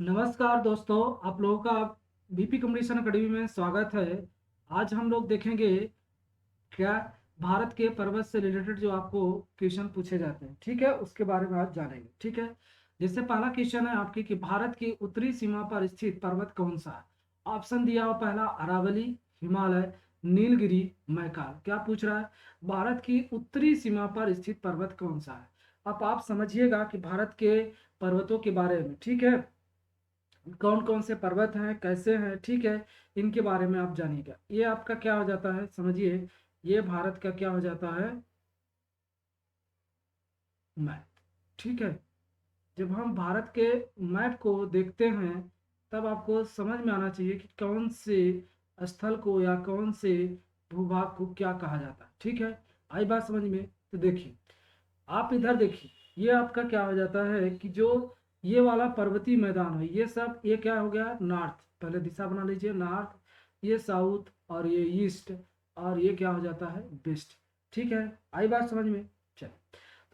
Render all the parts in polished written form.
नमस्कार दोस्तों, आप लोगों का बीपी कंपटीशन अकेडमी में स्वागत है। आज हम लोग देखेंगे क्या भारत के पर्वत से रिलेटेड जो आपको क्वेश्चन पूछे जाते हैं, ठीक है, उसके बारे में आज जानेंगे। ठीक है, जैसे पहला क्वेश्चन है आपकी कि भारत की उत्तरी सीमा पर स्थित पर्वत कौन सा है। ऑप्शन दिया हुआ पहला अरावली, हिमालय, नीलगिरी, मैकाल। क्या पूछ रहा है? भारत की उत्तरी सीमा पर स्थित पर्वत कौन सा है। अब आप समझिएगा कि भारत के पर्वतों के बारे में, ठीक है, कौन कौन से पर्वत हैं, कैसे हैं, ठीक है, इनके बारे में आप जानिएगा। ये आपका क्या हो जाता है, समझिए, ये भारत का क्या हो जाता है, मैप। ठीक है, जब हम भारत के मैप को देखते हैं तब आपको समझ में आना चाहिए कि कौन से स्थल को या कौन से भूभाग को क्या कहा जाता है। ठीक है, आई बात समझ में? तो देखिए, आप इधर देखिए, ये आपका क्या हो जाता है कि जो ये वाला पर्वतीय मैदान है, ये सब, ये क्या हो गया, नॉर्थ। पहले दिशा बना लीजिए, नॉर्थ, ये साउथ, और ये ईस्ट, और ये क्या हो जाता है, वेस्ट। ठीक है, आई बात समझ में? चलिए,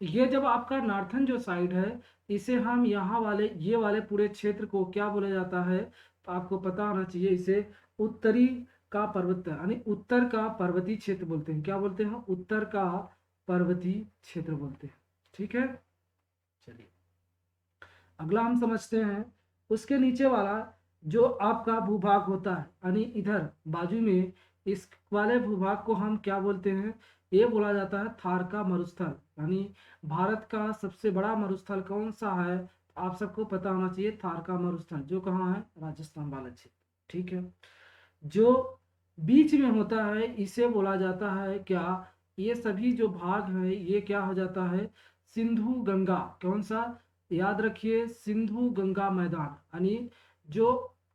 तो ये जब आपका नॉर्थन जो साइड है, इसे हम यहाँ वाले, ये वाले पूरे क्षेत्र को क्या बोला जाता है, तो आपको पता होना चाहिए, इसे उत्तरी का पर्वत यानी उत्तर का पर्वतीय क्षेत्र बोलते हैं। क्या बोलते हैं? उत्तर का पर्वतीय क्षेत्र बोलते हैं। ठीक है, चलिए अगला हम समझते हैं। उसके नीचे वाला जो आपका भूभाग होता है, यानी इधर बाजू में, इस वाले भूभाग को हम क्या बोलते हैं, ये बोला जाता है थार का मरुस्थल। यानी भारत का सबसे बड़ा मरुस्थल कौन सा है, आप सबको पता होना चाहिए, थार का मरुस्थल, जो कहाँ है, राजस्थान वाला क्षेत्र। ठीक है, जो बीच में होता है इसे बोला जाता है क्या, ये सभी जो भाग है ये क्या हो जाता है, सिंधु गंगा। कौन सा? याद रखिए, सिंधु गंगा मैदान। यानी जो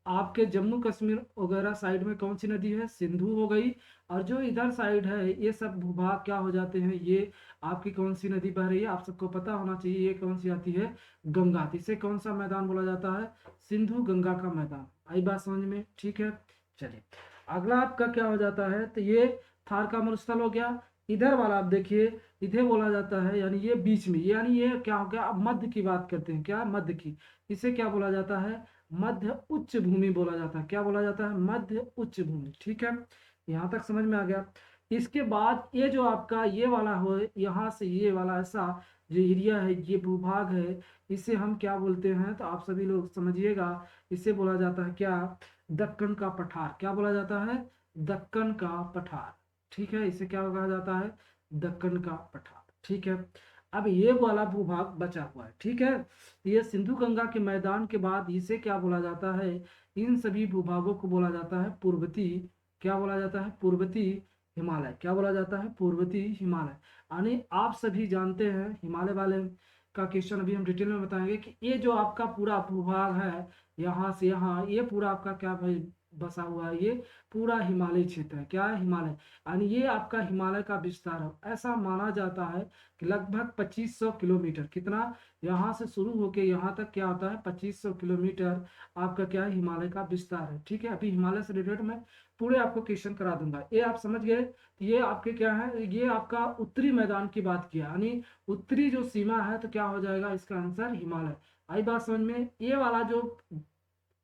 आपके जम्मू कश्मीर वगैरह साइड में कौन सी नदी है, सिंधु हो गई, और जो इधर साइड है ये सब भूभाग क्या हो जाते हैं, ये आपकी कौन सी नदी बह रही है, आप सबको पता होना चाहिए, ये कौन सी आती है, गंगा। तो इसे कौन सा मैदान बोला जाता है, सिंधु गंगा का मैदान। आई बात समझ में? ठीक है, चलिए अगला आपका क्या हो जाता है, तो ये थार का मरुस्थल हो गया। इधर वाला आप देखिए, इधर बोला जाता है, यानी ये बीच में, यानी ये क्या हो गया, अब मध्य की बात करते हैं, क्या मध्य की, इसे क्या बोला जाता है, मध्य उच्च भूमि बोला जाता है। क्या बोला जाता है? मध्य उच्च भूमि। ठीक है, यहाँ तक समझ में आ गया। इसके बाद ये जो आपका ये वाला हो, यहाँ से ये वाला ऐसा जो एरिया है, ये भूभाग है, इसे हम क्या बोलते हैं, तो आप सभी लोग समझिएगा, इसे बोला जाता है क्या, दक्कन का पठार। क्या बोला जाता है? दक्कन का पठार। ठीक है, इसे क्या कहा जाता है, दक्कन का पठार। ठीक है, अब ये वाला भूभाग बचा हुआ है। ठीक है, ये सिंधु गंगा के मैदान के बाद इसे क्या बोला जाता है, इन सभी भूभागों को बोला जाता है पूर्वतीय। क्या बोला जाता है? पूर्वतीय हिमालय। क्या बोला जाता है? पूर्वतीय हिमालय। यानी आप सभी जानते हैं, हिमालय वाले का क्वेश्चन अभी हम डिटेल में बताएंगे कि ये जो आपका पूरा भूभाग है, यहाँ से यहाँ, ये पूरा आपका क्या भाई बसा हुआ है, ये पूरा हिमालय क्षेत्र है। क्या है? हिमालय। यानी ये आपका हिमालय का विस्तार है। ऐसा माना जाता है कि लगभग 2500 किलोमीटर, कितना, यहाँ से शुरू होके यहाँ तक क्या होता है, 2500 किलोमीटर आपका क्या है, हिमालय का विस्तार है। ठीक है, अभी हिमालय से रिलेटेड मैं पूरे आपको क्वेश्चन करा दूंगा, ये आप समझ गए। ये आपके क्या है, ये आपका उत्तरी मैदान की बात किया, यानी उत्तरी जो सीमा है, तो क्या हो जाएगा इसका आंसर, हिमालय। आई बात समझ में? ये वाला जो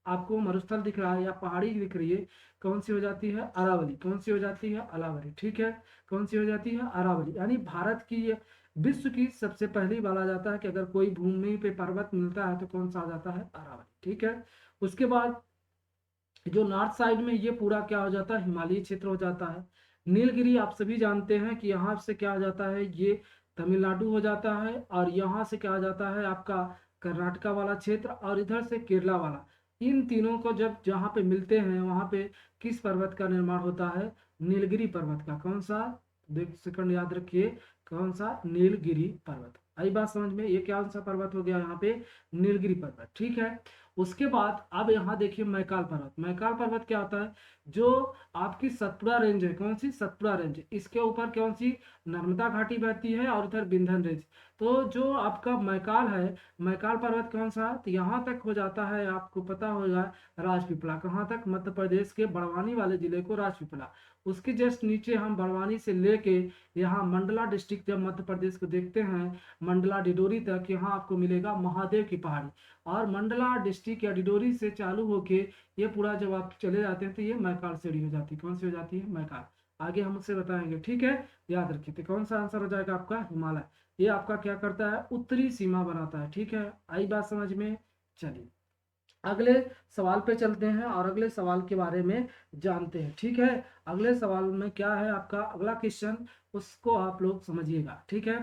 आपको मरुस्थल दिख रहा है या पहाड़ी दिख रही है, कौन सी हो जाती है, अरावली। कौन सी हो जाती है? अरावली। ठीक है, कौन सी हो जाती है, अरावली। यानी भारत की ये विश्व की सबसे पहली बोला जाता है कि अगर कोई भूमि पे पर्वत मिलता है तो कौन सा आ जाता है, अरावली। ठीक है, उसके बाद जो नॉर्थ साइड में ये पूरा क्या हो जाता है, हिमालयी क्षेत्र हो जाता है। नीलगिरी आप सभी जानते हैं कि यहाँ से क्या हो जाता है, ये तमिलनाडु हो जाता है, और यहाँ से क्या हो जाता है आपका कर्नाटका वाला क्षेत्र, और इधर से केरला वाला। इन तीनों को जब जहाँ पे मिलते हैं वहाँ पे किस पर्वत का निर्माण होता है, नीलगिरी पर्वत का। कौन सा? देख सेकंड याद रखिए, कौन सा, नीलगिरी पर्वत। आई बात समझ में? ये क्या सा पर्वत हो गया यहाँ पे, नीलगिरी पर्वत। ठीक है, उसके बाद अब यहाँ देखिए मैकाल पर्वत। मैकाल पर्वत क्या होता है, जो आपकी सतपुड़ा रेंज है, कौन सी, सतपुड़ा रेंज, इसके ऊपर कौन सी, नर्मदा घाटी बहती है, और इधर विंध्य रेंज। तो जो आपका मैकाल है, मैकाल पर्वत कौन सा, तो यहाँ तक हो जाता है, आपको पता होगा, राजपीपला। कहाँ तक? मध्य प्रदेश के बड़वानी वाले जिले को राजपीपला। उसके जस्ट नीचे हम बड़वानी से लेके यहाँ मंडला डिस्ट्रिक्ट जब मध्य प्रदेश को देखते हैं, मंडला डिडोरी तक, यहाँ आपको मिलेगा महादेव की पहाड़ी। और मंडला डिस्ट्रिक्ट या डिडोरी से चालू होके ये पूरा जब आप चले जाते हैं तो ये मैकाल श्रेणी हो जाती है। कौन सी हो जाती है? मैकाल। आगे हम उससे बताएंगे, ठीक है। याद रखिए, तो कौन सा आंसर हो जाएगा आपका? हिमालय। ये आपका क्या करता है? उत्तरी सीमा बनाता है, ठीक है। आई बात समझ में? चलिए अगले सवाल पे चलते हैं और अगले सवाल के बारे में जानते हैं, ठीक है। अगले सवाल में क्या है आपका अगला क्वेश्चन, उसको आप लोग समझिएगा, ठीक है।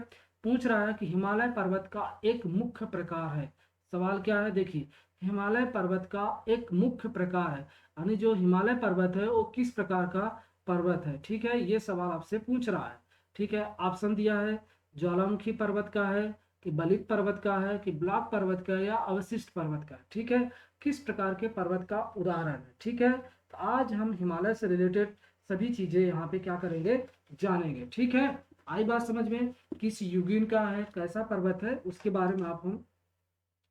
पूछ रहा है कि हिमालय पर्वत का एक मुख्य प्रकार है। सवाल क्या है देखिए, हिमालय पर्वत का एक मुख्य प्रकार है, यानी जो हिमालय पर्वत है वो किस प्रकार का पर्वत है, ठीक है। ये सवाल आपसे पूछ रहा है, ठीक है। ऑप्शन दिया है, ज्वालामुखी पर्वत का है, कि बलित पर्वत का है, कि ब्लॉक पर्वत का है, या अवशिष्ट पर्वत का है, ठीक है। किस प्रकार के पर्वत का उदाहरण है, ठीक है। तो आज हम हिमालय से रिलेटेड सभी चीजें यहाँ पे क्या करेंगे? जानेंगे, ठीक है। आई बात समझ में? किस युगीन का है, कैसा पर्वत है, उसके बारे में आप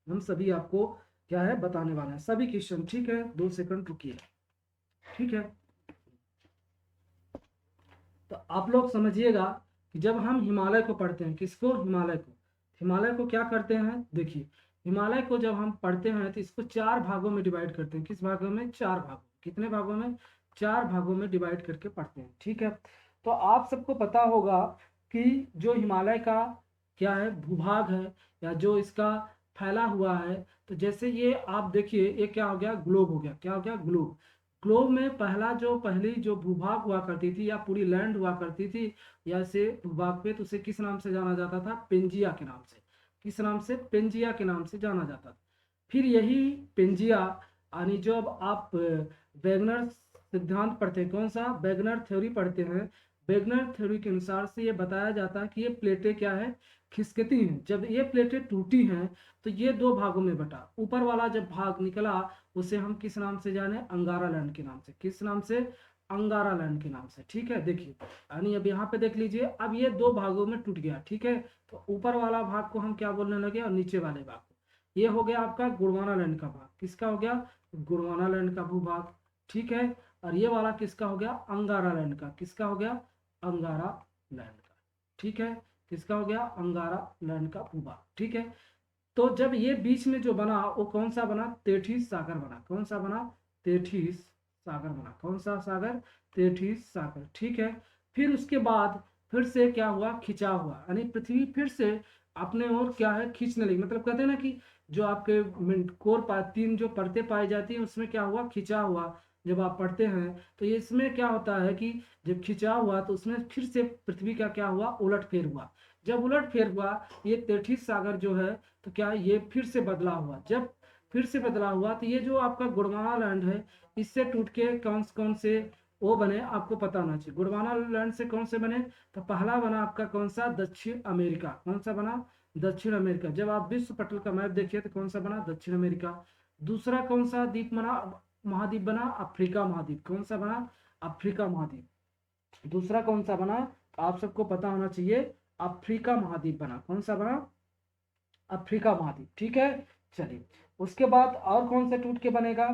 हम सभी आपको क्या है बताने वाले हैं सभी क्वेश्चन, ठीक है। 2 सेकंड रुकिए, ठीक है। तो आप लोग समझिएगा कि जब हम हिमालय को पढ़ते हैं, किसको? हिमालय को क्या करते हैं देखिए, हिमालय को जब हम पढ़ते हैं तो इसको 4 भागों में डिवाइड करते हैं। किस भागों में? 4 भागों। कितने भागों में? 4 भागों में डिवाइड करके पढ़ते हैं, ठीक है। तो आप सबको पता होगा कि जो हिमालय का क्या है भूभाग है, या जो इसका फैला हुआ है, तो जैसे ये आप देखिए, ये क्या हो गया? ग्लोब हो गया। क्या हो गया? ग्लोब। ग्लोब में पहली जो भूभाग हुआ करती थी, या पूरी लैंड हुआ करती थी, या इसे भूभाग पे, तो उसे किस नाम से जाना जाता था? पेंजिया के नाम से। किस नाम से? पेंजिया के नाम से जाना जाता था। फिर यही पेंजिया, यानी जो अब आप वेगनर सिद्धांत पढ़ते हैं, कौन सा? वेगनर थ्योरी पढ़ते हैं। वेगनर थ्योरी के अनुसार से ये बताया जाता है कि ये प्लेटें क्या है? खिसकती हैं। जब ये प्लेटें टूटी हैं तो ये 2 भागों में बटा। ऊपर वाला जब भाग निकला उसे हम किस नाम से जाने? अंगारा लैंड के नाम से। किस नाम से? अंगारा लैंड के नाम से, ठीक है। देखिए यानी अब यहाँ पे देख लीजिए, अब ये 2 भागों में टूट गया, ठीक है। तो ऊपर वाला भाग को हम क्या बोलने लगे, और नीचे वाले भाग को। ये हो गया आपका गोंडवाना लैंड का भाग। किसका हो गया? गोंडवाना लैंड का भूभाग, ठीक है। और ये वाला किसका हो गया? अंगारा लैंड का। किसका हो गया? अंगारा लैंड का, ठीक है। किसका हो गया? अंगारा लैंड का भूभाग, ठीक है। तो जब ये बीच में जो बना वो कौन सा बना? तेठीस सागर बना। कौन सा बना? तेठीस सागर बना। कौन सा सागर? तेठीस सागर, ठीक है। फिर उसके बाद फिर से क्या हुआ? खिंचाव हुआ, यानी पृथ्वी फिर से अपने ओर क्या है? खींचने लगी। मतलब कहते हैं ना कि जो आपके तीन जो परतें पाई जाती हैं उसमें क्या हुआ? खिंचाव हुआ। जब आप पढ़ते हैं तो ये इसमें क्या होता है कि जब खिंचाव हुआ तो उसमें फिर से पृथ्वी का क्या हुआ? उलटफेर हुआ। जब उलटफेर हुआ, ये तेठीस सागर जो है, तो क्या ये फिर से बदलाव हुआ। जब फिर से बदलाव हुआ तो ये जो आपका गोंडवाना लैंड है, इससे टूट के कौन कौन से वो बने आपको पता होना चाहिए। गोंडवाना लैंड से कौन से बने? तो पहला बना आपका कौन सा? दक्षिण अमेरिका। कौन सा बना? दक्षिण अमेरिका। जब आप विश्व पटल का मैप देखिए तो कौन सा बना? दक्षिण अमेरिका। दूसरा कौन सा द्वीप बना? महाद्वीप बना? अफ्रीका महाद्वीप। कौन सा बना? अफ्रीका महाद्वीप। दूसरा कौन सा बना? आप सबको पता होना चाहिए, अफ्रीका महाद्वीप बना। कौन सा बना? अफ्रीका महाद्वीप, ठीक है। चलिए उसके बाद और कौन सा टूट के बनेगा?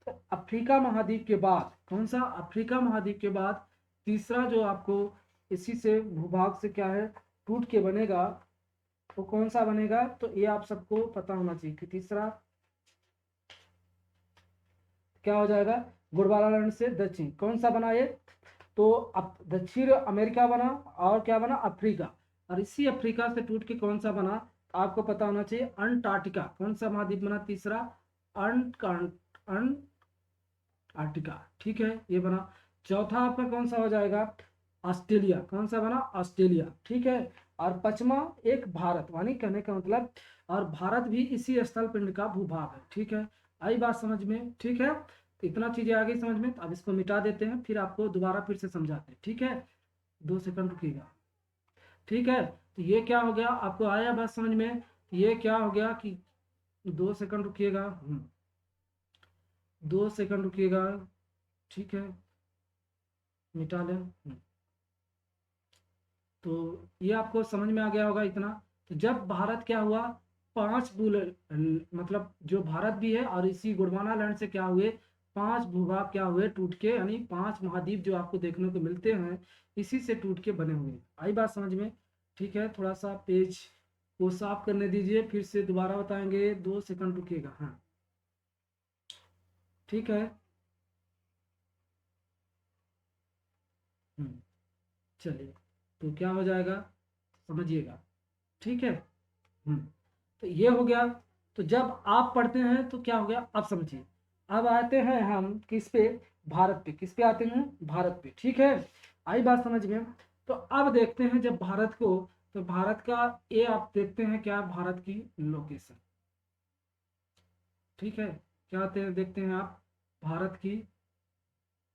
तो अफ्रीका महाद्वीप के बाद कौन सा? अफ्रीका महाद्वीप के बाद तीसरा जो आपको इसी से भूभाग से क्या है टूट के बनेगा, तो कौन सा बनेगा? तो ये आप सबको पता होना चाहिए कि तीसरा क्या हो जाएगा? गोंडवाना लैंड से दक्षिण कौन सा बना ये? तो दक्षिण अमेरिका बना, और क्या बना? अफ्रीका। और इसी अफ्रीका से टूट के कौन सा बना? आपको पता होना चाहिए, अंटार्कटिका। कौन सा महाद्वीप बना तीसरा? अंटार्कटिका, ठीक है, ये बना। चौथा आपका कौन सा हो जाएगा? ऑस्ट्रेलिया। कौन सा बना? ऑस्ट्रेलिया, ठीक है। और पांचवा एक भारत, यानी कहने का मतलब, और भारत भी इसी स्थल पिंड का भूभाग है, ठीक है। आई बात समझ में? ठीक है। तो इतना चीजें आ गई समझ में, तो अब इसको मिटा देते हैं, फिर आपको दोबारा फिर से समझाते हैं, ठीक है। 2 सेकंड रुकिएगा, ठीक है। तो ये क्या हो गया? आपको आया बात समझ में? ये क्या हो गया कि 2 सेकंड रुकिएगा, 2 सेकंड रुकिएगा, ठीक है, मिटा लें। तो ये आपको समझ में आ गया होगा इतना। तो जब भारत क्या हुआ, 5 मतलब जो भारत भी है और इसी गोंडवाना लैंड से क्या हुए, 5 भूभाग क्या हुए टूट के, यानी 5 महाद्वीप जो आपको देखने को मिलते हैं इसी से टूट के बने हुए हैं। आई बात समझ में? ठीक है, थोड़ा सा पेज वो साफ करने दीजिए, फिर से दोबारा बताएंगे, 2 सेकंड रुकिएगा। हाँ ठीक है। चलिए, तो क्या हो जाएगा समझिएगा, ठीक है। तो ये हो गया। तो जब आप पढ़ते हैं तो क्या हो गया आप समझिए। अब आते हैं हम किस पे, भारत पे। किस पे आते हैं, भारत पे, ठीक है। आई बात समझ में। तो अब देखते हैं जब भारत को, तो भारत का ये आप देखते हैं क्या, भारत की लोकेशन, ठीक है। क्या देखते हैं आप, भारत की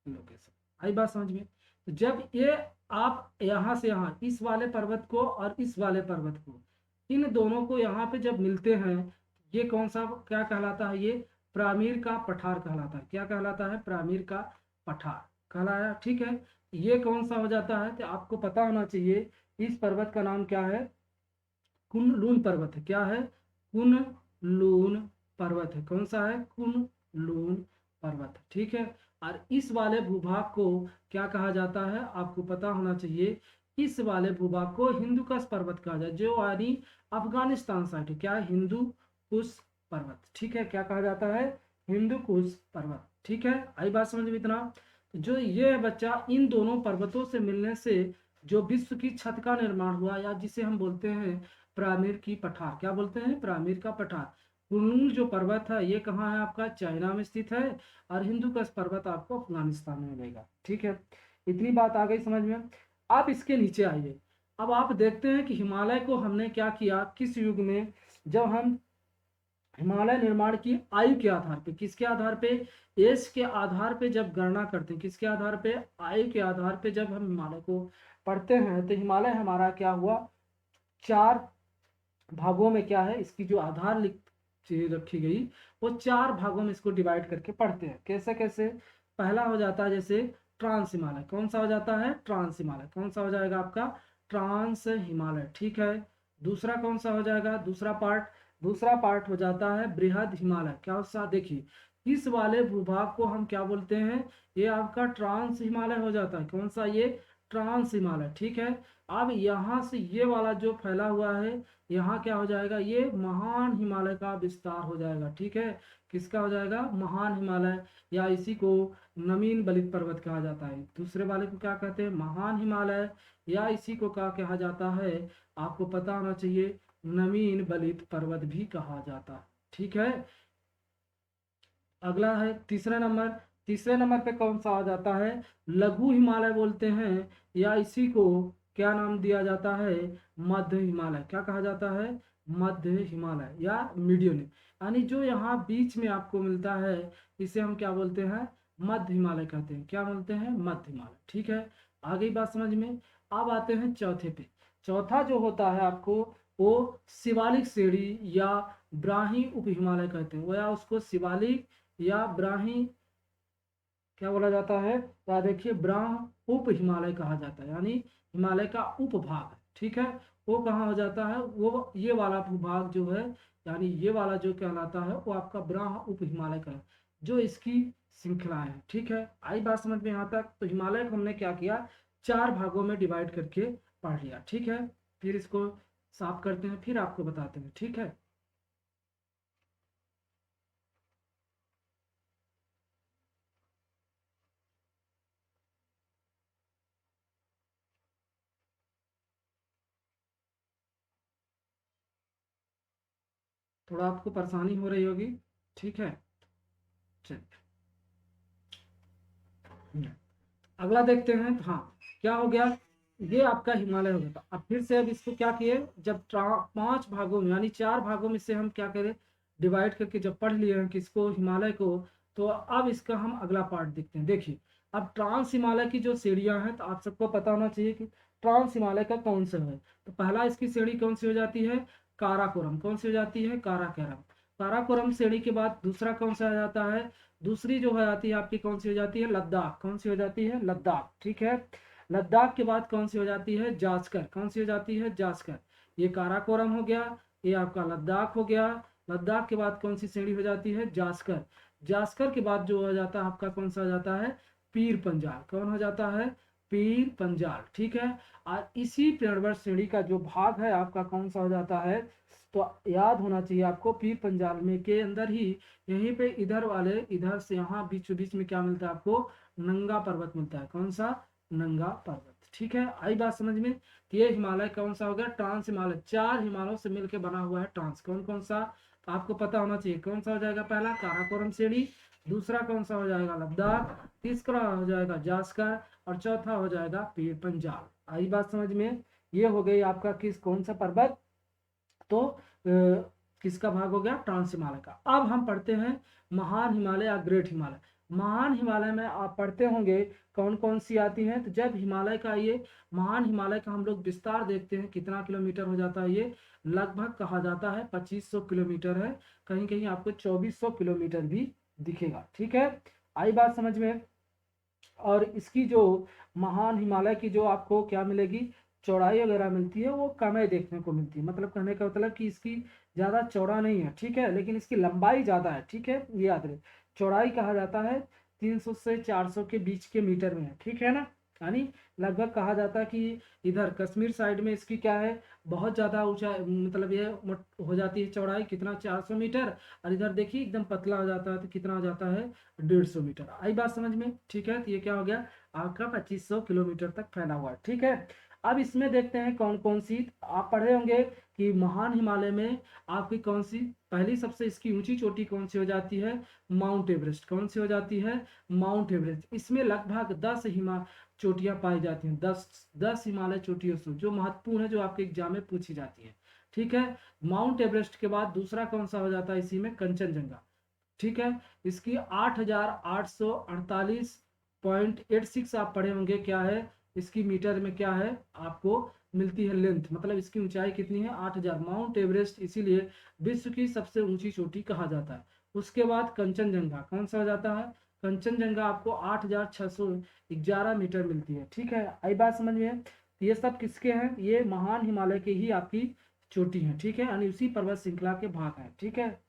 लोकेशन। आई बात समझ में। तो जब ये आप यहाँ से यहाँ इस वाले पर्वत को और इस वाले पर्वत को, इन दोनों को यहाँ पे जब मिलते हैं, ये कौन सा क्या कहलाता है, ये प्रामीर का पठार कहलाता है। क्या कहलाता है, प्रामीर का पठार कहलाया, ठीक है। ये कौन सा हो जाता है, तो आपको पता होना चाहिए इस पर्वत का नाम क्या है, कुनलून पर्वत है। क्या है, कुनलून पर्वत है। कौन सा है, कुनलून पर्वत है, ठीक है। और इस वाले भूभाग को क्या कहा जाता है, आपको पता होना चाहिए। इस वाले भूभाग को हिंदू कुश पर्वत कहा जाए, जो यानी अफगानिस्तान साइड है। क्या है, हिंदू कुश पर्वत, ठीक है। क्या कहा जाता है, हिंदू कुश पर्वत, ठीक है। आई बात समझ में इतना। तो जो ये है बच्चा, इन दोनों पर्वतों से मिलने से जो विश्व की छत का निर्माण हुआ, या जिसे हम बोलते हैं प्रामीर की पठार। क्या बोलते हैं, प्रामीर का पठार। कुनलून जो पर्वत है ये कहाँ है आपका, चाइना में स्थित है। और हिंदू कुश पर्वत आपको अफगानिस्तान में मिलेगा, ठीक है। इतनी बात आ गई समझ में। अब इसके नीचे आइए। अब आप देखते हैं कि हिमालय को हमने क्या किया, किस युग में, जब हम हिमालय निर्माण की आयु के आधार पे, किसके आधार पे, एज के आधार पे जब गणना करते हैं, किसके आधार पे, आयु के आधार पे जब हम हिमालय को पढ़ते हैं, तो हिमालय हमारा क्या हुआ, 4 भागों में क्या है, इसकी जो आधार चीज रखी गई, वो 4 भागों में इसको डिवाइड करके पढ़ते हैं। कैसे कैसे, पहला हो जाता है जैसे ट्रांस हिमालय। कौन सा हो जाता है, ट्रांस हिमालय। कौन सा हो जाएगा आपका, ट्रांस हिमालय, ठीक है। दूसरा कौन सा हो जाएगा, दूसरा पार्ट हो जाता है बृहद हिमालय। क्या सा देखिए, इस वाले भूभाग को हम क्या बोलते हैं, ये आपका ट्रांस हिमालय हो जाता है। कौन सा, ये ट्रांस हिमालय, ठीक है। अब यहाँ से ये वाला जो फैला हुआ है, यहाँ क्या हो जाएगा, ये महान हिमालय का विस्तार हो जाएगा, ठीक है। किसका हो जाएगा, महान हिमालय, या इसी को नमीन बलित पर्वत कहा जाता है। दूसरे वाले को क्या कहते हैं, महान हिमालय, या इसी को क्या कहा जाता है, आपको पता होना चाहिए, नमीन बलित पर्वत भी कहा जाता है, ठीक है। अगला है तीसरे नंबर पे कौन सा आ जाता है, लघु हिमालय बोलते हैं, या इसी को क्या नाम दिया जाता है, मध्य हिमालय। क्या कहा जाता है, मध्य हिमालय या मीडियम, यानी जो यहाँ बीच में आपको मिलता है, इसे हम क्या बोलते हैं, मध्य हिमालय कहते हैं। क्या बोलते हैं, मध्य हिमालय, ठीक है। आ गई बात समझ में। अब आते हैं चौथे पे। चौथा जो होता है आपको, वो शिवालिक श्रेणी या ब्राह्मी उप हिमालय कहते हैं, वो या उसको शिवालिक या ब्राह्मी क्या बोला जाता है, या देखिए ब्राह्म उप हिमालय कहा जाता है, यानी हिमालय का उपभाग है, ठीक है। वो कहाँ हो जाता है, वो ये वाला भूभाग जो है, यानी ये वाला जो कहलाता है, वो आपका ब्राह्म उप हिमालय का है, जो इसकी श्रृंखला है, ठीक है। आई बात समझ में यहाँ तक। तो हिमालय को हमने क्या किया, 4 भागों में डिवाइड करके पढ़ लिया, ठीक है। फिर इसको साफ करते हैं, फिर आपको बताते हैं, ठीक है। थोड़ा आपको परेशानी हो रही होगी, ठीक है। चलिए, अगला देखते हैं। तो हाँ, क्या हो गया, ये आपका हिमालय हो गया था। अब फिर से अब इसको क्या किए, जब 5 भागों में यानी 4 भागों में से हम क्या करें, डिवाइड करके जब पढ़ लिए हैं किसको, हिमालय को, तो अब इसका हम अगला पार्ट देखते हैं। देखिए, अब ट्रांस हिमालय की जो सीढ़ियां हैं, तो आप सबको पता होना चाहिए कि ट्रांस हिमालय का कौन सा है। तो पहला इसकी सीढ़ी कौन सी हो जाती है, काराकोरम। कौन सी हो जाती है, काराकोरम। काराकोरम श्रेणी के बाद दूसरा कौन सा आ जाता है, दूसरी जो हो जाती है आपकी कौन सी हो जाती है, लद्दाख। कौन सी हो जाती है, लद्दाख, ठीक है। लद्दाख के बाद कौन सी हो जाती है, जास्कर। कौन सी हो जाती है, जास्कर। ये काराकोरम हो गया, ये आपका लद्दाख हो गया। लद्दाख के बाद कौन सी श्रेणी हो जाती है, जास्कर। जास्कर के बाद जो हो जाता है आपका कौन सा हो जाता है, पीर पंजाल। कौन हो जाता है, पीर पंजाल, ठीक है। और इसी पर्वत श्रेणी का जो भाग है आपका कौन सा हो जाता है, तो याद होना चाहिए आपको, पीर पंजाल में के अंदर ही, यहीं पे इधर वाले, इधर से यहाँ बीचों बीच में क्या मिलता है आपको, नंगा पर्वत मिलता है। कौन सा, नंगा पर्वत, ठीक है। आई बात समझ में। तो ये हिमालय कौन सा हो गया, ट्रांस हिमालय, 4 हिमालयों से मिलकर बना हुआ है ट्रांस। कौन कौन सा, तो आपको पता होना चाहिए कौन सा हो जाएगा, पहला काराकोरम श्रेणी, दूसरा कौन सा हो जाएगा, लद्दाख, तीसरा हो जाएगा जास्कर, और चौथा हो जाएगा पीर पंजाल। आई बात समझ में। ये हो गई आपका किस, कौन सा पर्वत, तो किसका भाग हो गया, ट्रांस हिमालय का। अब हम पढ़ते हैं महान हिमालय या ग्रेट हिमालय। महान हिमालय में आप पढ़ते होंगे कौन कौन सी आती हैं, तो जब हिमालय का ये, महान हिमालय का हम लोग विस्तार देखते हैं कितना किलोमीटर हो जाता है, ये लगभग कहा जाता है 2500 किलोमीटर है, कहीं कहीं आपको 2400 किलोमीटर भी दिखेगा, ठीक है। आई बात समझ में। और इसकी जो महान हिमालय की जो आपको क्या मिलेगी, चौड़ाई वगैरह मिलती है, वो कम है देखने को मिलती है, मतलब कहने का मतलब कि इसकी ज़्यादा चौड़ा नहीं है, ठीक है, लेकिन इसकी लंबाई ज़्यादा है, ठीक है, ये याद रहे। चौड़ाई कहा जाता है 300 से 400 के बीच के मीटर में है, ठीक है ना। यानी लगभग कहा जाता है कि इधर कश्मीर साइड में इसकी क्या है, बहुत ज़्यादा ऊंचा, मतलब ये हो जाती है चौड़ाई कितना, 400 मीटर, और इधर देखिए एकदम पतला हो जाता है तो कितना हो जाता है, 150 मीटर। आई बात समझ में, ठीक है। तो ये क्या हो गया आपका 2500 किलोमीटर तक फैला हुआ है, ठीक है। अब इसमें देखते हैं कौन कौन सी, आप पढ़े होंगे कि महान हिमालय में आपकी कौन सी, पहली सबसे इसकी ऊंची चोटी कौन सी हो जाती है, माउंट एवरेस्ट। कौन सी हो जाती है, माउंट एवरेस्ट। इसमें लगभग 10 चोटियां पाई जाती हैं, 10 हिमालय चोटियों से जो महत्वपूर्ण है, जो आपके एग्जाम में पूछी जाती है, ठीक है। माउंट एवरेस्ट के बाद दूसरा कौन सा हो जाता है इसी में, कंचनजंगा, ठीक है। इसकी 8848.86 आप पढ़े होंगे, क्या है इसकी मीटर में, क्या है आपको मिलती है लेंथ, मतलब इसकी ऊंचाई कितनी है, 8000। माउंट एवरेस्ट इसीलिए विश्व की सबसे ऊंची चोटी कहा जाता है। उसके बाद कंचनजंगा कौन सा हो जाता है, कंचनजंगा आपको 8611 मीटर मिलती है, ठीक है। आई बात समझ में। तो ये सब किसके हैं, ये महान हिमालय के ही आपकी चोटी है, ठीक है, यानी उसी पर्वत श्रृंखला के भाग है, ठीक है।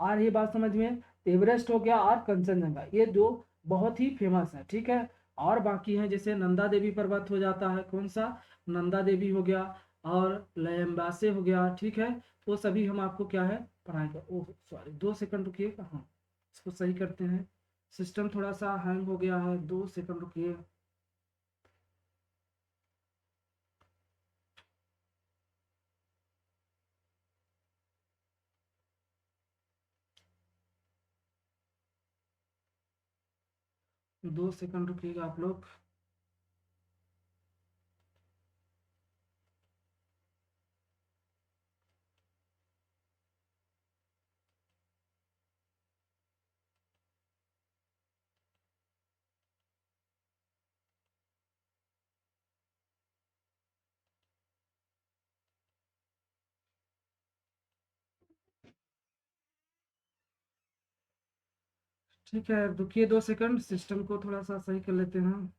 और ये बात समझ में, एवरेस्ट हो गया और कंचनजंगा, ये दो बहुत ही फेमस है, ठीक है। और बाकी है जैसे नंदा देवी पर्वत हो जाता है, कौन सा, नंदा देवी हो गया, और लयम्बासे हो गया, ठीक है। वो सभी हम आपको क्या है पढ़ाएंगे। ओह सॉरी, 2 सेकंड रुकिएगा, हाँ इसको सही करते हैं, सिस्टम थोड़ा सा हैंग हो गया है, 2 सेकंड रुकिए। 2 सेकंड रुकिएगा आप लोग। ठीक है रुकिए 2 सेकंड, सिस्टम को थोड़ा सा सही कर लेते हैं।